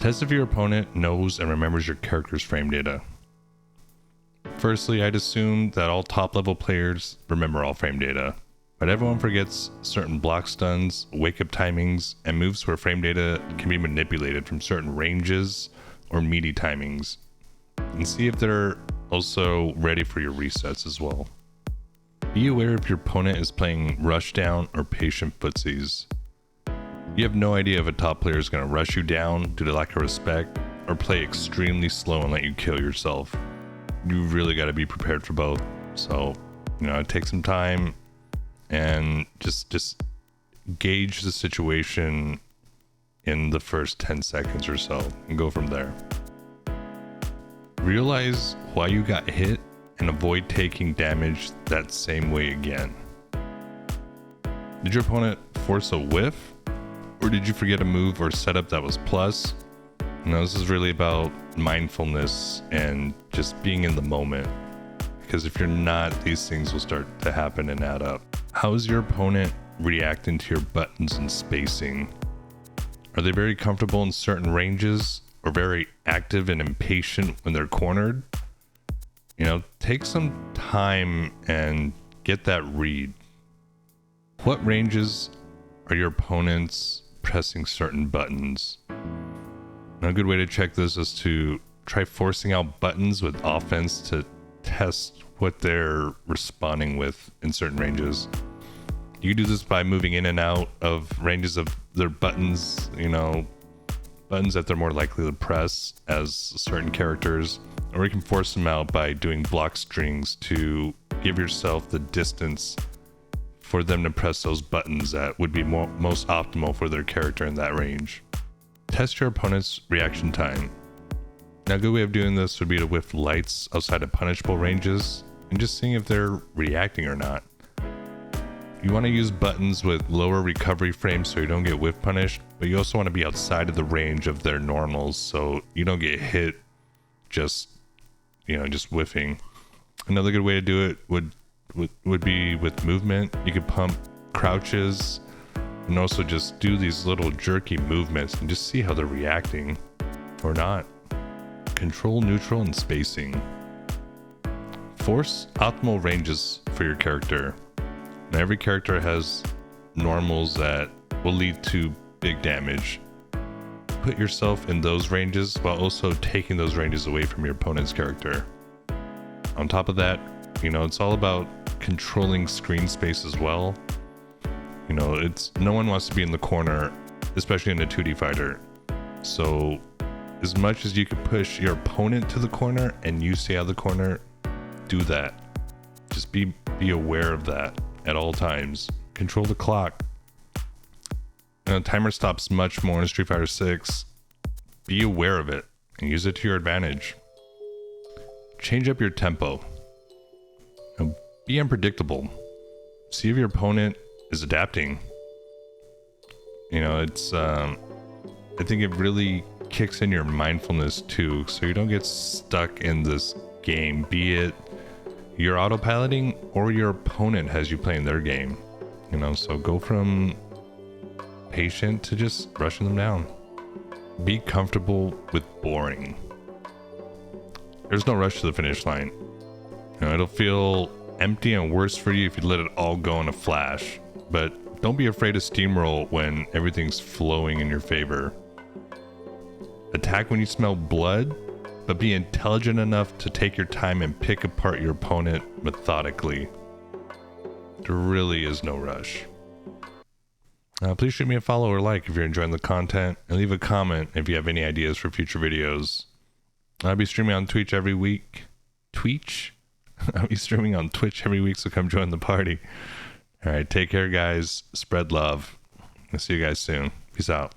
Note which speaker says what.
Speaker 1: Test if your opponent knows and remembers your character's frame data. Firstly, I'd assume that all top level players remember all frame data, but everyone forgets certain block stuns, wake up timings, and moves where frame data can be manipulated from certain ranges or meaty timings, and see if they're also ready for your resets as well. Be aware if your opponent is playing rushdown or patient footsies. You have no idea if a top player is going to rush you down due to lack of respect or play extremely slow and let you kill yourself. You really got to be prepared for both. So, take some time and just gauge the situation in the first 10 seconds or so and go from there. Realize why you got hit and avoid taking damage that same way again. Did your opponent force a whiff? Or did you forget a move or setup that was plus? This is really about mindfulness and just being in the moment. Because if you're not, these things will start to happen and add up. How is your opponent reacting to your buttons and spacing? Are they very comfortable in certain ranges or very active and impatient when they're cornered? Take some time and get that read. What ranges are your opponents pressing certain buttons? A good way to check this is to try forcing out buttons with offense to test what they're responding with in certain ranges. You can do this by moving in and out of ranges of their buttons, buttons that they're more likely to press as certain characters, or you can force them out by doing block strings to give yourself the distance for them to press those buttons that would be most optimal for their character in that range. Test your opponent's reaction time. Now, a good way of doing this would be to whiff lights outside of punishable ranges and just seeing if they're reacting or not. You want to use buttons with lower recovery frames so you don't get whiff punished, but you also want to be outside of the range of their normals so you don't get hit just whiffing. Another good way to do it would be with movement. You could pump crouches and also just do these little jerky movements and just see how they're reacting or not. Control neutral and spacing. Force optimal ranges for your character. Now, every character has normals that will lead to big damage. Put yourself in those ranges while also taking those ranges away from your opponent's character. On top of that, it's all about controlling screen space as well. No one wants to be in the corner, especially in a 2D fighter. So as much as you can push your opponent to the corner and you stay out of the corner, do that. Just be aware of that at all times. Control the clock. Timer stops much more in Street Fighter 6. Be aware of it and use it to your advantage. Change up your tempo. Be unpredictable. See if your opponent is adapting. I think it really kicks in your mindfulness too, so you don't get stuck in this game, be it you're autopiloting or your opponent has you playing their game. So go from patient to just rushing them down. Be comfortable with boring. There's no rush to the finish line. It'll feel empty and worse for you if you let it all go in a flash, but don't be afraid to steamroll when everything's flowing in your favor. Attack when you smell blood, but be intelligent enough to take your time and pick apart your opponent methodically. There really is no rush. Please shoot me a follow or like if you're enjoying the content, and leave a comment if you have any ideas for future videos. I'll be streaming on Twitch every week. I'll be streaming on Twitch every week, so come join the party. All right, take care, guys. Spread love. I'll see you guys soon. Peace out.